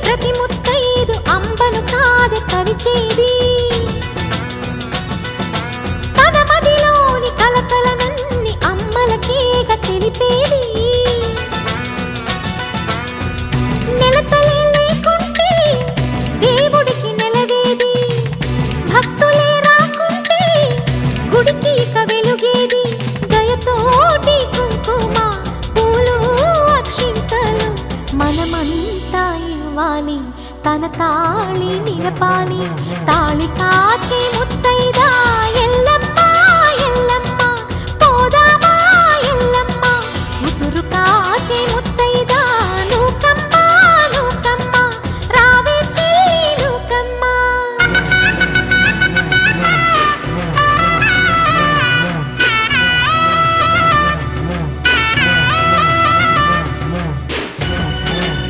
ప్రతి ముత్తైదు అంబను కాదే కవిచేది తన మదిలోని కలకలనన్ని అమ్మలకేగ తెలిపేది నెలతలే లేకుంటే దేవుడికి నెలవేది భక్తులే రాకుంటే గుడికి ఇక వెలుగేది దయతోటి కుంకుమ పూలు అక్షింతలు మనమంతా ఇవ్వాలి తన తాళి నిలపాలి తాళి కాచి ముత్తైదా ఎల్లమ్మ ఎల్లమ్మ పోదామా ఎల్లమ్మ ఉసురు